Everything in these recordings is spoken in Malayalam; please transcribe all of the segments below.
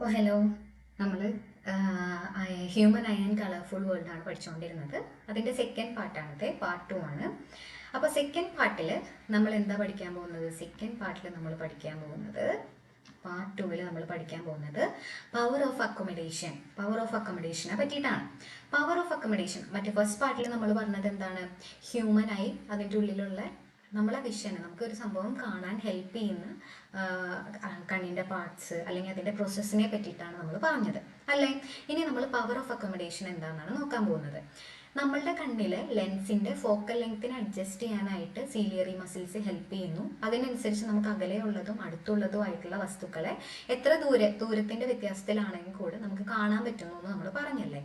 അപ്പോൾ ഹലോ, നമ്മൾ human I and colourful world ആണ് പഠിച്ചുകൊണ്ടിരുന്നത്. അതിൻ്റെ സെക്കൻഡ് പാർട്ടാണത്, പാർട്ട് 2 ആണ്. അപ്പോൾ സെക്കൻഡ് പാർട്ടിൽ നമ്മൾ എന്താ പഠിക്കാൻ പോകുന്നത്? പാർട്ട് 2 നമ്മൾ പഠിക്കാൻ പോകുന്നത് പവർ ഓഫ് അക്കോമഡേഷനെ പറ്റിയിട്ടാണ്. പവർ ഓഫ് അക്കോമഡേഷൻ മറ്റേ ഫസ്റ്റ് പാർട്ടിൽ നമ്മൾ പറഞ്ഞത് എന്താണ്? ഹ്യൂമൻ ഐ, അതിൻ്റെ ഉള്ളിലുള്ള നമ്മളെ വിഷന് നമുക്കൊരു സംഭവം കാണാൻ ഹെൽപ്പ് ചെയ്യുന്ന കണ്ണിൻ്റെ പാർട്സ് അല്ലെങ്കിൽ അതിൻ്റെ പ്രോസസ്സിനെ പറ്റിയിട്ടാണ് നമ്മൾ പറഞ്ഞത് അല്ലേ. ഇനി നമ്മൾ പവർ ഓഫ് അക്കോമഡേഷൻ എന്താണെന്നാണ് നോക്കാൻ പോകുന്നത്. നമ്മളുടെ കണ്ണിലെ ലെൻസിൻ്റെ ഫോക്കൽ ലെങ്തിനെ അഡ്ജസ്റ്റ് ചെയ്യാനായിട്ട് സീലിയറി മസിൽസ് ഹെൽപ്പ് ചെയ്യുന്നു. അതിനനുസരിച്ച് നമുക്ക് അകലെയുള്ളതും അടുത്തുള്ളതും ആയിട്ടുള്ള വസ്തുക്കളെ എത്ര ദൂരത്തിൻ്റെ വ്യത്യാസത്തിലാണെങ്കിൽ കൂടെ നമുക്ക് കാണാൻ പറ്റുന്നു എന്ന് നമ്മൾ പറഞ്ഞല്ലേ.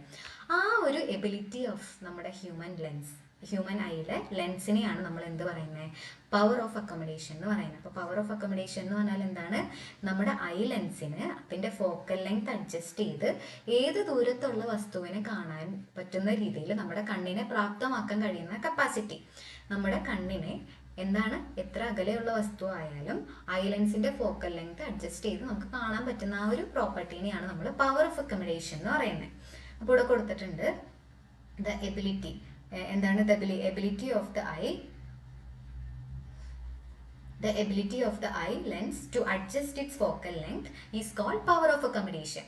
ആ ഒരു എബിലിറ്റി ഓഫ് നമ്മുടെ ഹ്യൂമൻ ഐയിലെ ലെൻസിനെയാണ് നമ്മൾ എന്ത് പറയുന്നത്? പവർ ഓഫ് അക്കോമഡേഷൻ എന്ന് പറയുന്നത്. അപ്പോൾ പവർ ഓഫ് അക്കോമഡേഷൻ എന്ന് പറഞ്ഞാൽ എന്താണ്? നമ്മുടെ ഐ ലെൻസിന് അതിൻ്റെ ഫോക്കൽ ലെങ്ത് അഡ്ജസ്റ്റ് ചെയ്ത് ഏത് ദൂരത്തുള്ള വസ്തുവിനെ കാണാൻ പറ്റുന്ന രീതിയിൽ നമ്മുടെ കണ്ണിനെ പ്രാപ്തമാക്കാൻ കഴിയുന്ന കപ്പാസിറ്റി. നമ്മുടെ കണ്ണിനെ എന്താണ്, എത്ര അകലെയുള്ള വസ്തു ആയാലും ഐ ലെൻസിൻ്റെ ഫോക്കൽ ലെങ്ത് അഡ്ജസ്റ്റ് ചെയ്ത് നമുക്ക് കാണാൻ പറ്റുന്ന ആ ഒരു പ്രോപ്പർട്ടീനെയാണ് നമ്മൾ പവർ ഓഫ് അക്കോമഡേഷൻ എന്ന് പറയുന്നത്. അപ്പോൾ ഇവിടെ കൊടുത്തിട്ടുണ്ട് ദ എബിലിറ്റി. എന്താണ് ability of the eye lens to adjust its focal length is called power of accommodation.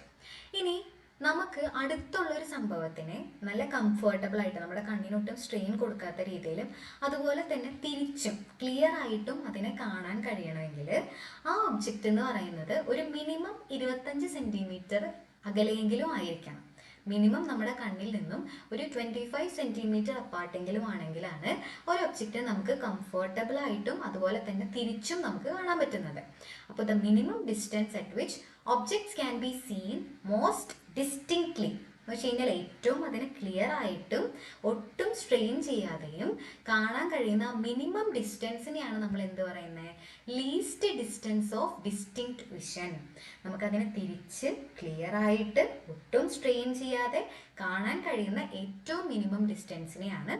ഇനി നമുക്ക് അടുത്തുള്ളൊരു സംഭവത്തിനെ നല്ല കംഫർട്ടബിൾ ആയിട്ട് നമ്മുടെ കണ്ണിനൊട്ടും സ്ട്രെയിൻ കൊടുക്കാത്ത രീതിയിലും അതുപോലെ തന്നെ തിരിച്ചും ക്ലിയർ ആയിട്ടും അതിനെ കാണാൻ കഴിയണമെങ്കിൽ ആ ഒബ്ജക്റ്റ് എന്ന് പറയുന്നത് ഒരു മിനിമം 25 സെൻറ്റിമീറ്റർ അകലെയെങ്കിലും ആയിരിക്കണം. മിനിമം നമ്മുടെ കണ്ണിൽ നിന്നും ഒരു 25 സെൻറ്റിമീറ്റർ അപ്പാർട്ടെങ്കിലും ആണെങ്കിലാണ് ഒരു ഒബ്ജക്റ്റ് നമുക്ക് കംഫർട്ടബിൾ ആയിട്ടും അതുപോലെ തന്നെ തിരിച്ചും നമുക്ക് കാണാൻ പറ്റുന്നത്. അപ്പോൾ the minimum distance at which objects can be seen most distinctly എന്ന് വെച്ച് കഴിഞ്ഞാൽ ഏറ്റവും അതിന് ക്ലിയർ ആയിട്ടും ഒട്ടും സ്ട്രെയിൻ ചെയ്യാതെയും കാണാൻ കഴിയുന്ന മിനിമം ഡിസ്റ്റൻസിനെയാണ് നമ്മൾ എന്ത് പറയുന്നത്? Least distance of distinct vision. നമുക്കതിനെ തിരിച്ച് ക്ലിയർ ആയിട്ട് ഒട്ടും സ്ട്രെയിൻ ചെയ്യാതെ കാണാൻ കഴിയുന്ന ഏറ്റവും മിനിമം ഡിസ്റ്റൻസിനെയാണ്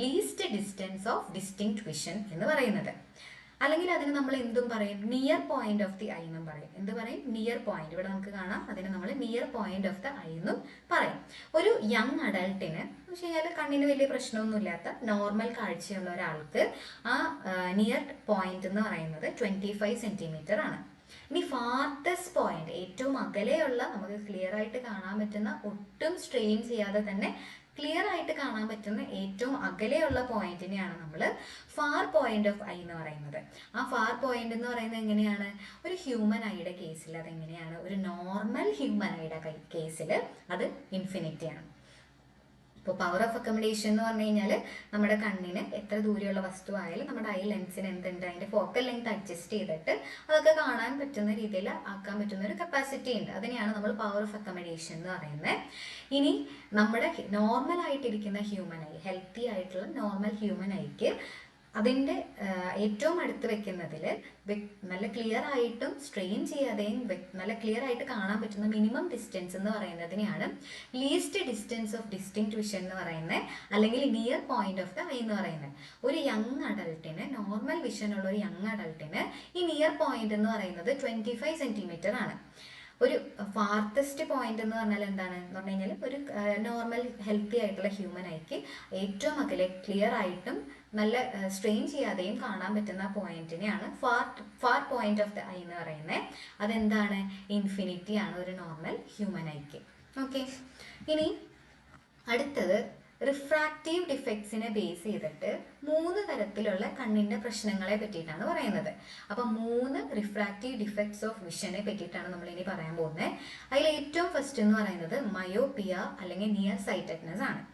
least distance of distinct vision എന്ന് പറയുന്നത്. അല്ലെങ്കിൽ അതിന് നമ്മൾ എന്തും പറയും? Near point of the eye എന്നും പറയും. എന്ത് പറയും? Near point. ഇവിടെ നമുക്ക് കാണാം, അതിന് നമ്മൾ near point of the eye എന്നും പറയും. ഒരു യങ് അഡൾട്ടിന് എന്ന് വെച്ച് കഴിഞ്ഞാൽ കണ്ണിന് വലിയ പ്രശ്നമൊന്നുമില്ലാത്ത നോർമൽ കാഴ്ചയുള്ള ഒരാൾക്ക് ആ നിയർ പോയിന്റ് എന്ന് പറയുന്നത് 25 സെൻറ്റിമീറ്റർ ആണ്. ഇനി ഫാർത്തസ്റ്റ് പോയിന്റ്, ഏറ്റവും അകലെയുള്ള നമുക്ക് ക്ലിയർ ആയിട്ട് കാണാൻ പറ്റുന്ന, ഒട്ടും സ്ട്രെയിൻ ചെയ്യാതെ തന്നെ ക്ലിയർ ആയിട്ട് കാണാൻ പറ്റുന്ന ഏറ്റവും അകലെയുള്ള പോയിന്റിനെയാണ് നമ്മൾ ഫാർ പോയിന്റ് ഓഫ് ഐ എന്ന് പറയുന്നത്. ആ ഫാർ പോയിന്റ് എന്ന് പറയുന്നത് എങ്ങനെയാണ്? ഒരു ഹ്യൂമൻ ഐയുടെ കേസിൽ അതെങ്ങനെയാണ്? ഒരു നോർമൽ ഹ്യൂമൻ ഐയുടെ കേസിൽ അത് ഇൻഫിനിറ്റിയാണ്. ഇപ്പോൾ പവർ ഓഫ് അക്കോമഡേഷൻ എന്ന് പറഞ്ഞു കഴിഞ്ഞാൽ നമ്മുടെ കണ്ണിന് എത്ര ദൂരെയുള്ള വസ്തു ആയാലും നമ്മുടെ ഐ ലെൻസിന് എന്തുണ്ട്, അതിൻ്റെ ഫോക്കൽ ലെങ്ത് അഡ്ജസ്റ്റ് ചെയ്തിട്ട് അതൊക്കെ കാണാൻ പറ്റുന്ന രീതിയിൽ ആക്കാൻ പറ്റുന്ന ഒരു കപ്പാസിറ്റി ഉണ്ട്. അതിനെയാണ് നമ്മൾ പവർ ഓഫ് അക്കോമഡേഷൻ എന്ന് പറയുന്നത്. ഇനി നമ്മുടെ നോർമൽ ആയിട്ടിരിക്കുന്ന ഹ്യൂമൻ ഐ, ഹെൽത്തി ആയിട്ടുള്ള നോർമൽ ഹ്യൂമൻ ഐക്ക് അതിൻ്റെ ഏറ്റവും അടുത്ത് വെക്കുന്നതിൽ നല്ല ക്ലിയർ ആയിട്ടും സ്ട്രെയിൻ ചെയ്യാതെയും നല്ല ക്ലിയർ ആയിട്ട് കാണാൻ പറ്റുന്ന മിനിമം ഡിസ്റ്റൻസ് എന്ന് പറയുന്നതിനെയാണ് least distance of distinct vision എന്ന് പറയുന്നത്, അല്ലെങ്കിൽ near point of the eye എന്ന് പറയുന്നത്. ഒരു യങ് അഡൾട്ടിന്, നോർമൽ വിഷൻ ഉള്ള ഒരു യങ് അഡൾട്ടിന് ഈ നിയർ പോയിന്റ് എന്ന് പറയുന്നത് 25 സെൻറ്റിമീറ്റർ ആണ്. ഒരു ഫാർത്തസ്റ്റ് പോയിന്റ് എന്ന് പറഞ്ഞാൽ എന്താണ് എന്ന് പറഞ്ഞു കഴിഞ്ഞാൽ ഒരു നോർമൽ ഹെൽത്തി ആയിട്ടുള്ള ഹ്യൂമൻ ഐക്ക് ഏറ്റവും അകലെ ക്ലിയർ ആയിട്ടും നല്ല സ്ട്രെയിൻ ചെയ്യാതെയും കാണാൻ പറ്റുന്ന പോയിന്റിനെയാണ് far point of the eye എന്ന് പറയുന്നത്. അതെന്താണ്? ഇൻഫിനിറ്റി ആണ് ഒരു നോർമൽ ഹ്യൂമൻ ഐക്ക്. ഓക്കെ, ഇനി അടുത്തത് റിഫ്രാക്റ്റീവ് ഡിഫക്ട്സിനെ ബേസ് ചെയ്തിട്ട് 3 തരത്തിലുള്ള കണ്ണിൻ്റെ പ്രശ്നങ്ങളെ പറ്റിയിട്ടാണ് പറയുന്നത്. അപ്പം 3 റിഫ്രാക്റ്റീവ് ഡിഫക്ട്സ് ഓഫ് വിഷനെ പറ്റിയിട്ടാണ് നമ്മൾ ഇനി പറയാൻ പോകുന്നത്. അതിൽ ഏറ്റവും ഫസ്റ്റ് എന്ന് പറയുന്നത് മയോപിയ അല്ലെങ്കിൽ നിയർ സൈറ്റഡ്നെസ് ആണ്.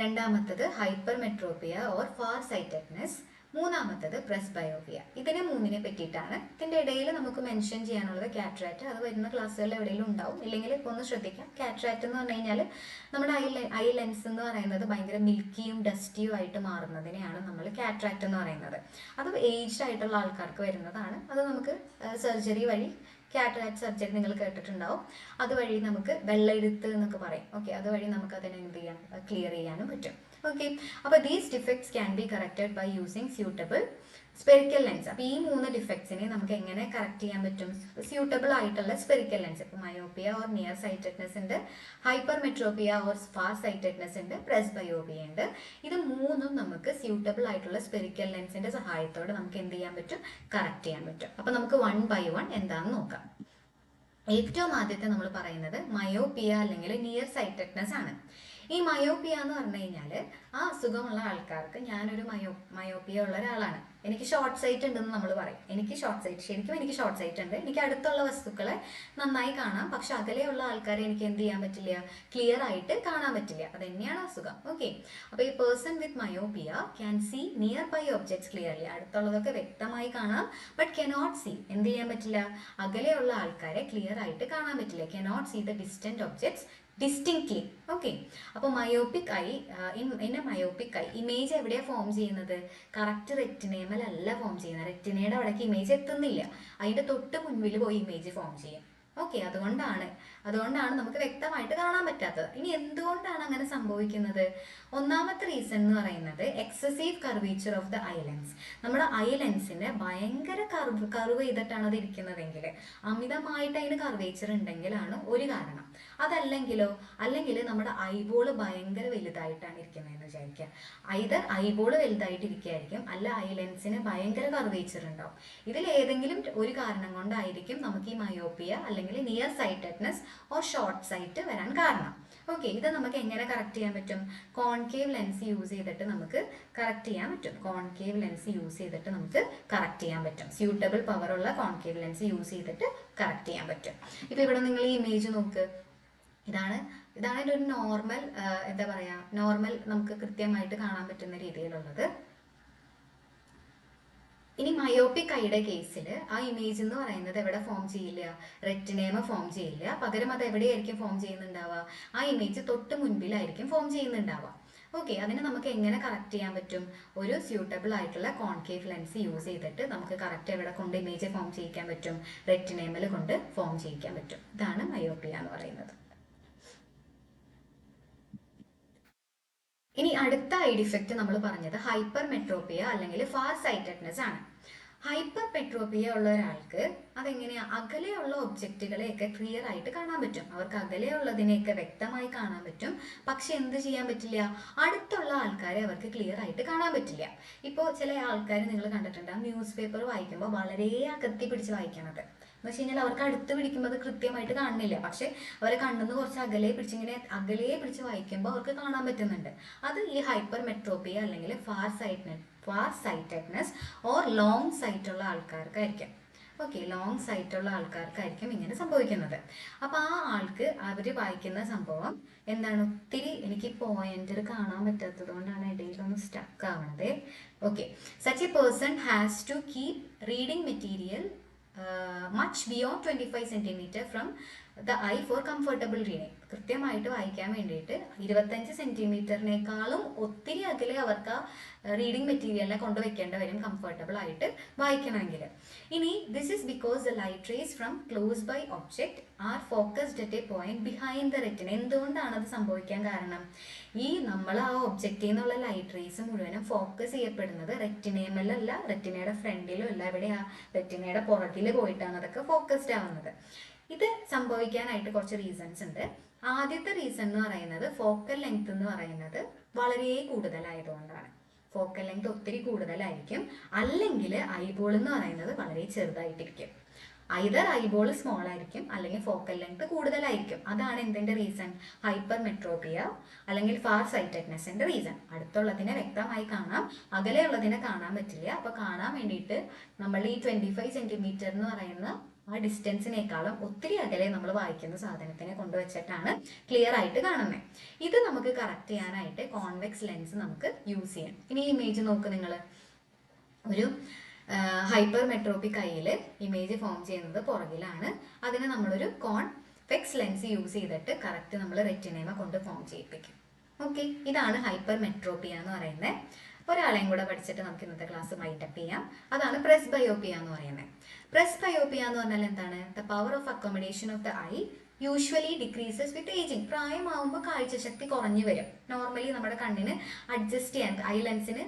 രണ്ടാമത്തത് ഹൈപ്പർമെട്രോപ്പിയ ഓർ ഫാർ സൈറ്റഡ്നെസ്. മൂന്നാമത്തത് പ്രസ്ബയോപിയ. ഇതിനെ 3നെ പറ്റിയിട്ടാണ്. ഇതിൻ്റെ ഇടയിൽ നമുക്ക് മെൻഷൻ ചെയ്യാനുള്ളത് കാറ്ററാക്റ്റ്. അത് വരുന്ന ക്ലാസ്സുകളിൽ എവിടെയെങ്കിലും ഉണ്ടാവും, ഇല്ലെങ്കിൽ ഇപ്പോൾ ഒന്ന് ശ്രദ്ധിക്കാം. കാറ്ററാക്റ്റ് എന്ന് പറഞ്ഞു കഴിഞ്ഞാൽ നമ്മുടെ ഐ ലെൻസ് എന്ന് പറയുന്നത് ഭയങ്കര മിൽക്കിയും ഡസ്റ്റിയും ആയിട്ട് മാറുന്നതിനെയാണ് നമ്മൾ കാറ്ററാക്റ്റ് എന്ന് പറയുന്നത്. അത് ഏജ്ഡ് ആയിട്ടുള്ള ആൾക്കാർക്ക് വരുന്നതാണ്. അത് നമുക്ക് സർജറി വഴി, കാറ്ററാക്റ്റ് സർജറി നിങ്ങൾ കേട്ടിട്ടുണ്ടാവും, അതുവഴി നമുക്ക് വെള്ളെഴുത്ത് എന്നൊക്കെ പറയും. ഓക്കെ, അതുവഴി നമുക്ക് അതിനെ എന്ത് ചെയ്യാൻ, ക്ലിയർ ചെയ്യാനും പറ്റും. Okay, അപ്പോൾ these defects can be corrected by using suitable spherical lens. അപ്പോൾ ഈ 3 ഡിഫക്ട്സിനെ നമുക്ക് എങ്ങനെ കറക്റ്റ് ചെയ്യാൻ പറ്റും? സ്യൂട്ടബിൾ ആയിട്ടുള്ള സ്പെറിക്കൽ ലെൻസ്. ഇപ്പോൾ മയോപ്പിയ ഓർ നിയർ സൈറ്റഡ്നെസ് ഉണ്ട്, ഹൈപ്പർ മെട്രോപ്പിയ ഓർ ഫാർ സൈറ്റഡ്നെസ് ഉണ്ട്, പ്രസ്ബയോപ്പിയ ഉണ്ട്. ഇത് 3ഉം നമുക്ക് സ്യൂട്ടബിൾ ആയിട്ടുള്ള സ്പെറിക്കൽ ലെൻസിന്റെ സഹായത്തോടെ നമുക്ക് എന്ത് ചെയ്യാൻ പറ്റും? കറക്റ്റ് ചെയ്യാൻ പറ്റും. അപ്പോൾ നമുക്ക് 1 by 1 എന്താണെന്ന് നോക്കാം. ഏറ്റവും ആദ്യത്തെ നമ്മൾ പറയുന്നത് മയോപ്പിയ അല്ലെങ്കിൽ നിയർ സൈറ്റഡ്നെസ് ആണ്. ഈ മയോപ്പിയ എന്ന് പറഞ്ഞു കഴിഞ്ഞാൽ ആ അസുഖമുള്ള ആൾക്കാർക്ക്, ഞാനൊരു മയോപ്പിയ ഉള്ള ഒരാളാണ്, എനിക്ക് ഷോർട്ട് സൈറ്റ് ഉണ്ടെന്ന് നമ്മൾ പറയും. എനിക്ക് ഷോർട്ട് സൈറ്റ്, ശരിക്കും എനിക്ക് ഷോർട്ട് സൈറ്റ് ഉണ്ട്. എനിക്ക് അടുത്തുള്ള വസ്തുക്കളെ നന്നായി കാണാം, പക്ഷെ അകലെയുള്ള ആൾക്കാരെ എനിക്ക് എന്ത് ചെയ്യാൻ പറ്റില്ല? ക്ലിയർ ആയിട്ട് കാണാൻ പറ്റില്ല. അത് തന്നെയാണ് അസുഖം. ഓക്കെ, അപ്പോൾ ഈ person with myopia can see nearby objects clearly. അടുത്തുള്ളതൊക്കെ വ്യക്തമായി കാണാം, ബട്ട് കനോട്ട് സീ, എന്ത് ചെയ്യാൻ പറ്റില്ല? അകലെയുള്ള ആൾക്കാരെ ക്ലിയർ ആയിട്ട് കാണാൻ പറ്റില്ല. Cannot see the distant objects distinctly. Okay, അപ്പോൾ myopic eye, in myopic eye image എവിടെയാണ് ഫോം ചെയ്യുന്നത്? കറക്റ്റ് റെറ്റിനേമലല്ല ഫോം ചെയ്യുന്നത്. റെറ്റിനയുടെ അവിടേക്ക് ഇമേജ് എത്തുന്നില്ല, അതിൻ്റെ തൊട്ട് മുൻപിൽ പോയി ഇമേജ് ഫോം ചെയ്യും. ഓക്കെ, അതുകൊണ്ടാണ് നമുക്ക് വ്യക്തമായിട്ട് കാണാൻ പറ്റാത്തത്. ഇനി എന്തുകൊണ്ടാണ് അങ്ങനെ സംഭവിക്കുന്നത്? ഒന്നാമത്തെ റീസൺ എന്ന് പറയുന്നത് excessive curvature of the eye lens. നമ്മുടെ ഐ ലെൻസിന് ഭയങ്കര കർവ് ചെയ്തിട്ടാണ് അത് ഇരിക്കുന്നതെങ്കിൽ, അമിതമായിട്ട് അതിന് കർവേച്ചർ ഉണ്ടെങ്കിലാണ് ഒരു കാരണം. അല്ലെങ്കിൽ നമ്മുടെ ഐബോള് ഭയങ്കര വലുതായിട്ടാണ് ഇരിക്കുന്നതെന്ന് വിചാരിക്കുക. ഐദർ ഐബോള് വലുതായിട്ട് ഇരിക്കുകയായിരിക്കും, അല്ല ഐ ലെൻസിന് ഭയങ്കര കർവേച്ചർ ഉണ്ടാവും. ഇതിൽ ഏതെങ്കിലും ഒരു കാരണം കൊണ്ടായിരിക്കും നമുക്ക് ഈ മയോപ്പിയ അല്ലെങ്കിൽ near sightedness or short sight വരാൻ കാരണം. ഓക്കെ, ഇത് നമുക്ക് എങ്ങനെ കറക്റ്റ് ചെയ്യാൻ പറ്റും? കോൺകേവ് ലെൻസ് യൂസ് ചെയ്തിട്ട് നമുക്ക് കറക്റ്റ് ചെയ്യാൻ പറ്റും. കോൺകേവ് ലെൻസ് യൂസ് ചെയ്തിട്ട് നമുക്ക് കറക്റ്റ് ചെയ്യാൻ പറ്റും. സ്യൂട്ടബിൾ പവറുള്ള കോൺകേവ് ലെൻസ് യൂസ് ചെയ്തിട്ട് കറക്റ്റ് ചെയ്യാൻ പറ്റും. ഇപ്പോൾ ഇവിടെ നിങ്ങൾ ഈ ഇമേജ് നോക്ക്. ഇതാണ് ഒരു നോർമൽ, എന്താ പറയുക, നോർമൽ നമുക്ക് കൃത്യമായിട്ട് കാണാൻ പറ്റുന്ന രീതിയിലുള്ളത്. ഇനി മയോപ്പിക് ഐയുടെ കേസിൽ ആ ഇമേജ് എന്ന് പറയുന്നത് എവിടെ ഫോം ചെയ്യില്ല? റെറ്റിനേമ ഫോം ചെയ്യില്ല. പകരം അത് എവിടെയായിരിക്കും ഫോം ചെയ്യുന്നുണ്ടാവുക? ആ ഇമേജ് തൊട്ട് മുൻപിലായിരിക്കും ഫോം ചെയ്യുന്നുണ്ടാവുക. ഓക്കെ, അതിന് നമുക്ക് എങ്ങനെ കറക്റ്റ് ചെയ്യാൻ പറ്റും? ഒരു സ്യൂട്ടബിൾ ആയിട്ടുള്ള കോൺകേവ് ലെൻസ് യൂസ് ചെയ്തിട്ട് നമുക്ക് കറക്റ്റ് എവിടെ കൊണ്ട് ഇമേജ് ഫോം ചെയ്യിക്കാൻ പറ്റും? റെറ്റിനേമൽ കൊണ്ട് ഫോം ചെയ്യിക്കാൻ പറ്റും. ഇതാണ് മയോപ്പിയ എന്ന് പറയുന്നത്. ഇനി അടുത്ത ഐ ഡിഫക്റ്റ് നമ്മൾ പറഞ്ഞത് ഹൈപ്പർ മെട്രോപ്പിയ അല്ലെങ്കിൽ ഫാർ സൈറ്റഡ്നെസ് ആണ്. ഹൈപ്പർ മെട്രോപ്പിയ ഉള്ള ഒരാൾക്ക് അതെങ്ങനെയാ? അകലെയുള്ള ഒബ്ജക്റ്റുകളെയൊക്കെ ക്ലിയർ ആയിട്ട് കാണാൻ പറ്റും, അവർക്ക് അകലെയുള്ളതിനെയൊക്കെ വ്യക്തമായി കാണാൻ പറ്റും. പക്ഷെ എന്ത് ചെയ്യാൻ പറ്റില്ല? അടുത്തുള്ള ആൾക്കാരെ അവർക്ക് ക്ലിയർ ആയിട്ട് കാണാൻ പറ്റില്ല. ഇപ്പോൾ ചില ആൾക്കാർ നിങ്ങൾ കണ്ടിട്ടുണ്ടാകും, ന്യൂസ് പേപ്പർ വായിക്കുമ്പോൾ വളരെ അകത്തി പിടിച്ച് വായിക്കണത്. എന്ന് വെച്ച് കഴിഞ്ഞാൽ അവർക്ക് അടുത്ത് പിടിക്കുമ്പോൾ അത് കൃത്യമായിട്ട് കാണുന്നില്ല, പക്ഷെ അവരെ കണ്ണിന്ന് കുറച്ച് അകലെ പിടിച്ച് വായിക്കുമ്പോൾ അവർക്ക് കാണാൻ പറ്റുന്നുണ്ട്. അത് ഈ ഹൈപ്പർ മെട്രോപ്പിയ അല്ലെങ്കിൽ far sightedness or long site ഉള്ള ആൾക്കാർക്കായിരിക്കും. ഓക്കെ, ലോങ് സൈറ്റ് ഉള്ള ആൾക്കാർക്കായിരിക്കും ഇങ്ങനെ സംഭവിക്കുന്നത്. അപ്പോൾ ആ ആൾക്ക് അവർ വായിക്കുന്ന സംഭവം എന്താണ്? ഒത്തിരി എനിക്ക് പോയിന്റർ കാണാൻ പറ്റാത്തത് കൊണ്ടാണ് ഇടയിലൊന്ന് സ്റ്റക്ക് ആവണത്. Okay, such a person has to keep reading material much beyond 25 centimeter from the eye for comfortable reading. കൃത്യമായിട്ട് വായിക്കാൻ വേണ്ടിയിട്ട് 25 സെന്റിമീറ്ററിനേക്കാളും ഒത്തിരി അകലെ അവർക്ക് റീഡിംഗ് മെറ്റീരിയലിനെ കൊണ്ടുവയ്ക്കേണ്ട വരും കംഫർട്ടബിൾ ആയിട്ട് വായിക്കണമെങ്കിൽ. ഇനി this is because the light rays from close by object are focused at a point behind the retina. എന്തുകൊണ്ടാണ് അത് സംഭവിക്കാൻ കാരണം? ഈ നമ്മൾ ആ ഒബ്ജക്റ്റിൽ നിന്നുള്ള ലൈറ്റ് റേസ് മുഴുവനും ഫോക്കസ് ചെയ്യപ്പെടുന്നത് റെറ്റിനേമല്ല, റെറ്റിനയുടെ ഫ്രണ്ടിലും അല്ല, എവിടെയാ? റെറ്റിനയുടെ പുറകിൽ പോയിട്ടാണ് അതൊക്കെ ഫോക്കസ്ഡ് ആവുന്നത്. ഇത് സംഭവിക്കാനായിട്ട് കുറച്ച് റീസൺസ് ഉണ്ട്. ആദ്യത്തെ റീസൺ എന്ന് പറയുന്നത് ഫോക്കൽ ലെങ്ത് എന്ന് പറയുന്നത് വളരെ കൂടുതലായതുകൊണ്ടാണ്. ഫോക്കൽ ലെങ്ത് ഒത്തിരി കൂടുതലായിരിക്കും, അല്ലെങ്കിൽ ഐബോൾ എന്ന് പറയുന്നത് വളരെ ചെറുതായിട്ടിരിക്കും. ഐദർ ഐബോൾ സ്മോൾ ആയിരിക്കും അല്ലെങ്കിൽ ഫോക്കൽ ലെങ്ത് കൂടുതലായിരിക്കും. അതാണ് എന്തിന്റെ റീസൺ? ഹൈപ്പർ മെട്രോപ്പിയ അല്ലെങ്കിൽ ഫാർ സൈറ്റഡ്നെസിന്റെ റീസൺ. അടുത്തുള്ളതിനെ വ്യക്തമായി കാണാം, അകലെയുള്ളതിനെ കാണാൻ പറ്റില്ല. അപ്പൊ കാണാൻ വേണ്ടിയിട്ട് നമ്മൾ ഈ 25 സെന്റിമീറ്റർ എന്ന് പറയുന്ന ആ ഡിസ്റ്റൻസിനേക്കാളും ഒത്തിരി അകലെ നമ്മൾ വായിക്കുന്ന സാധനത്തിനെ കൊണ്ടുവച്ചിട്ടാണ് ക്ലിയർ ആയിട്ട് കാണുന്നത്. ഇത് നമുക്ക് കറക്റ്റ് ചെയ്യാനായിട്ട് കോൺവെക്സ് ലെൻസ് നമുക്ക് യൂസ് ചെയ്യാം. ഇനി ഈ ഇമേജ് നോക്ക് നിങ്ങൾ. ഒരു ഹൈപ്പർ മെട്രോപ്പിക് ഐയിൽ ഇമേജ് ഫോം ചെയ്യുന്നത് പുറകിലാണ്. അതിന് നമ്മളൊരു കോൺവെക്സ് ലെൻസ് യൂസ് ചെയ്തിട്ട് കറക്റ്റ് നമ്മൾ റെറ്റിനേമ കൊണ്ട് ഫോം ചെയ്യിപ്പിക്കും. ഓക്കെ, ഇതാണ് ഹൈപ്പർ മെട്രോപ്പിയ എന്ന് പറയുന്നത്. ഒരാളെയും കൂടെ പഠിച്ചിട്ട് നമുക്ക് ഇന്നത്തെ ക്ലാസ് വൈൻഡപ്പ് ചെയ്യാം. അതാണ് പ്രസ്ബയോപ്പിയ എന്ന് പറയുന്നത്. പ്രസ്ബയോപ്പിയ എന്ന് പറഞ്ഞാൽ എന്താണ്? The power of accommodation of the eye usually decreases with ageing. പ്രായമാകുമ്പോൾ കാഴ്ചശക്തി കുറഞ്ഞു വരും. നോർമലി നമ്മുടെ കണ്ണിന് അഡ്ജസ്റ്റ് ചെയ്യാൻ, ഐ ലെൻസിന്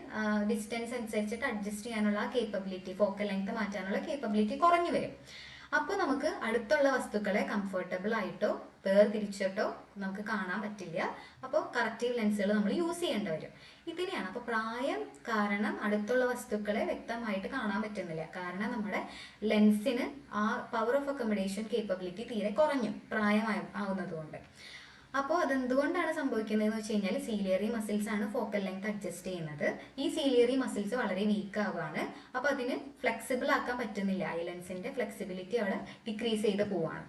ഡിസ്റ്റൻസ് അനുസരിച്ചിട്ട് അഡ്ജസ്റ്റ് ചെയ്യാനുള്ള കേപ്പബിലിറ്റി, ഫോക്കൽ ലെങ്ത് മാറ്റാനുള്ള കേപ്പബിലിറ്റി കുറഞ്ഞു വരും. അപ്പോൾ നമുക്ക് അടുത്തുള്ള വസ്തുക്കളെ കംഫർട്ടബിൾ ആയിട്ടോ വേർതിരിച്ചിട്ടോ നമുക്ക് കാണാൻ പറ്റില്ല. അപ്പോൾ കറക്റ്റീവ് ലെൻസുകൾ നമ്മൾ യൂസ് ചെയ്യേണ്ടി വരും. ഇതിനെയാണ് അപ്പോൾ പ്രായം കാരണം അടുത്തുള്ള വസ്തുക്കളെ വ്യക്തമായിട്ട് കാണാൻ പറ്റുന്നില്ല. കാരണം നമ്മുടെ ലെൻസിന് ആ പവർ ഓഫ് അക്കോമഡേഷൻ കേപ്പബിലിറ്റി തീരെ കുറഞ്ഞു ആവുന്നത് കൊണ്ട്. അപ്പോൾ അതെന്തുകൊണ്ടാണ് സംഭവിക്കുന്നതെന്ന് വെച്ച് കഴിഞ്ഞാൽ സീലിയറി മസിൽസ് ആണ് ഫോക്കൽ ലെങ്ത് അഡ്ജസ്റ്റ് ചെയ്യുന്നത്. ഈ സീലിയറി മസിൽസ് വളരെ വീക്ക് ആവുകയാണ്. അപ്പോൾ അതിന് ഫ്ലെക്സിബിൾ ആക്കാൻ പറ്റുന്നില്ല. ഐ ലെൻസിന്റെ ഫ്ലെക്സിബിലിറ്റി അവിടെ ഡിക്രീസ് ചെയ്ത് പോവാണ്.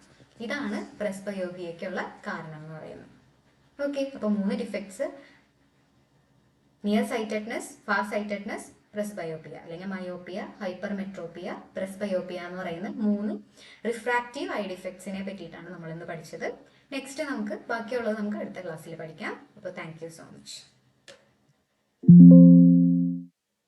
ഇതാണ് പ്രസ്ബയോപിയയ്ക്കുള്ള കാരണം എന്ന് പറയുന്നത്. ഓക്കെ, അപ്പോൾ 3 defects: near sightedness, far sightedness, presbyopia അല്ലെങ്കിൽ മയോപ്പിയ, ഹൈപ്പർമെട്രോപ്പിയ, പ്രസ്ബയോപ്പിയ എന്ന് പറയുന്ന 3 റിഫ്രാക്റ്റീവ് ഐ ഡിഫക്ട്സിനെ പറ്റിയിട്ടാണ് നമ്മൾ ഇന്ന് പഠിച്ചത്. നെക്സ്റ്റ് നമുക്ക് ബാക്കിയുള്ളത് നമുക്ക് അടുത്ത ക്ലാസ്സിൽ പഠിക്കാം. അപ്പോൾ താങ്ക് യു സോ മച്ച്.